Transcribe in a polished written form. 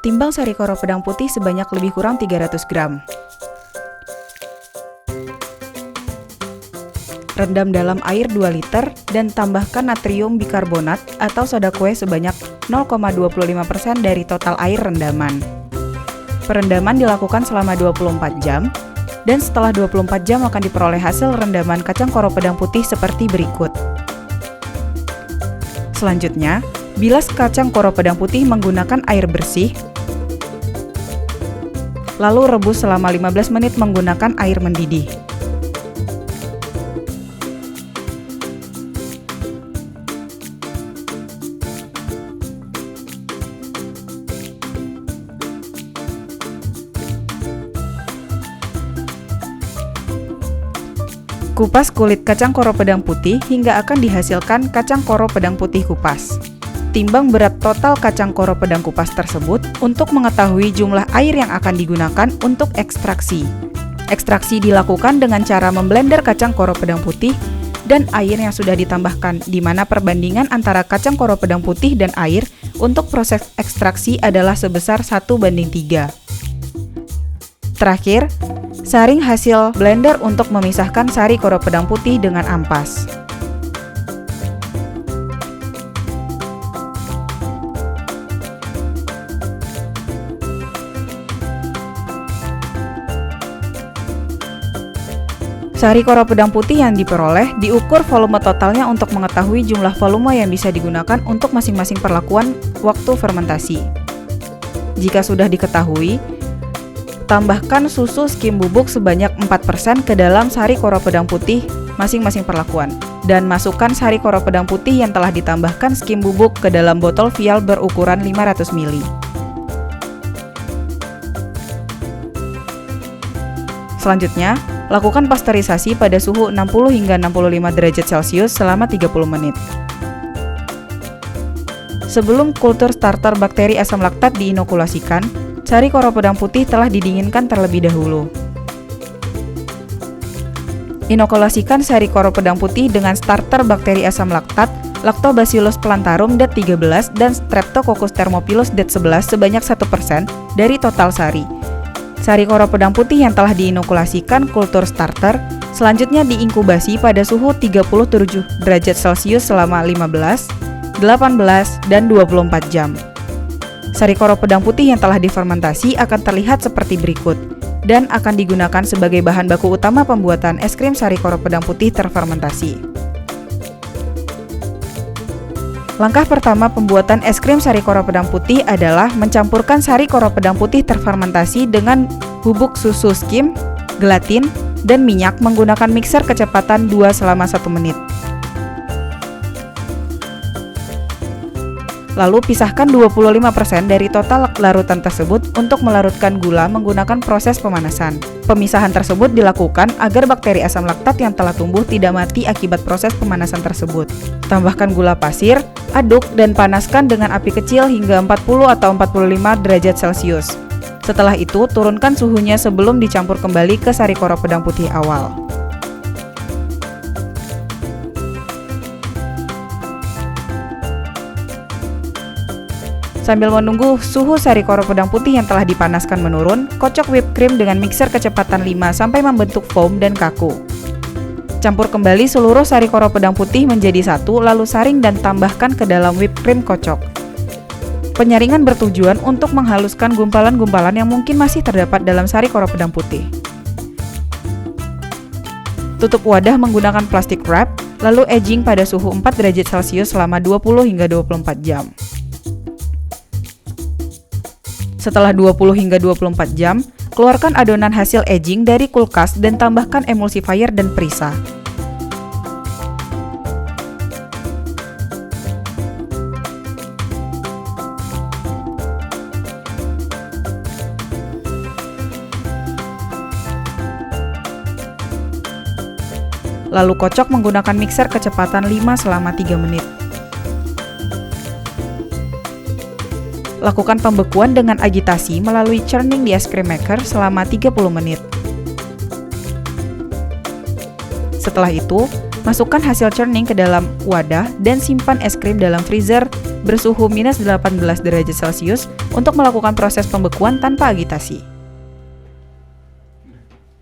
Timbang sari koro pedang putih sebanyak lebih kurang 300 gram. Rendam dalam air 2 liter dan tambahkan natrium bikarbonat atau soda kue sebanyak 0,25% dari total air rendaman. Perendaman dilakukan selama 24 jam, dan setelah 24 jam akan diperoleh hasil rendaman kacang koro pedang putih seperti berikut. Selanjutnya, bilas kacang koro pedang putih menggunakan air bersih, lalu rebus selama 15 menit menggunakan air mendidih. Kupas kulit kacang koro pedang putih hingga akan dihasilkan kacang koro pedang putih kupas. Timbang berat total kacang koro pedang kupas tersebut untuk mengetahui jumlah air yang akan digunakan untuk ekstraksi. Ekstraksi dilakukan dengan cara memblender kacang koro pedang putih dan air yang sudah ditambahkan, di mana perbandingan antara kacang koro pedang putih dan air untuk proses ekstraksi adalah sebesar 1:3. Terakhir, saring hasil blender untuk memisahkan sari koro pedang putih dengan ampas. Sari koro pedang putih yang diperoleh diukur volume totalnya untuk mengetahui jumlah volume yang bisa digunakan untuk masing-masing perlakuan waktu fermentasi. Jika sudah diketahui, tambahkan susu skim bubuk sebanyak 4% ke dalam sari koro pedang putih masing-masing perlakuan, dan masukkan sari koro pedang putih yang telah ditambahkan skim bubuk ke dalam botol vial berukuran 500 ml. Selanjutnya, lakukan pasteurisasi pada suhu 60 hingga 65 derajat Celcius selama 30 menit. Sebelum kultur starter bakteri asam laktat diinokulasikan, sari koro pedang putih telah didinginkan terlebih dahulu. Inokulasikan sari koro pedang putih dengan starter bakteri asam laktat, Lactobacillus plantarum DET13 dan Streptococcus thermophilus DET11 sebanyak 1% dari total sari. Sari koro pedang putih yang telah diinokulasikan kultur starter selanjutnya diinkubasi pada suhu 37 derajat Celcius selama 15, 18, dan 24 jam. Sari koro pedang putih yang telah difermentasi akan terlihat seperti berikut dan akan digunakan sebagai bahan baku utama pembuatan es krim sari koro pedang putih terfermentasi. Langkah pertama pembuatan es krim sari koro pedang putih adalah mencampurkan sari koro pedang putih terfermentasi dengan bubuk susu skim, gelatin, dan minyak menggunakan mixer kecepatan 2 selama 1 menit. Lalu pisahkan 25% dari total larutan tersebut untuk melarutkan gula menggunakan proses pemanasan. Pemisahan tersebut dilakukan agar bakteri asam laktat yang telah tumbuh tidak mati akibat proses pemanasan tersebut. Tambahkan gula pasir, aduk, dan panaskan dengan api kecil hingga 40 atau 45 derajat Celcius. Setelah itu, turunkan suhunya sebelum dicampur kembali ke sari koro pedang putih awal. Sambil menunggu suhu sari koro pedang putih yang telah dipanaskan menurun, kocok whipped cream dengan mixer kecepatan 5 sampai membentuk foam dan kaku. Campur kembali seluruh sari koro pedang putih menjadi satu, lalu saring dan tambahkan ke dalam whipped cream kocok. Penyaringan bertujuan untuk menghaluskan gumpalan-gumpalan yang mungkin masih terdapat dalam sari koro pedang putih. Tutup wadah menggunakan plastik wrap, lalu aging pada suhu 4 derajat Celcius selama 20 hingga 24 jam. Setelah 20 hingga 24 jam, keluarkan adonan hasil aging dari kulkas dan tambahkan emulsifier dan perisa. Lalu kocok menggunakan mixer kecepatan 5 selama 3 menit. Lakukan pembekuan dengan agitasi melalui churning di es krim maker selama 30 menit. Setelah itu, Masukkan hasil churning ke dalam wadah dan simpan es krim dalam freezer bersuhu minus 18 derajat Celcius untuk melakukan proses pembekuan tanpa agitasi.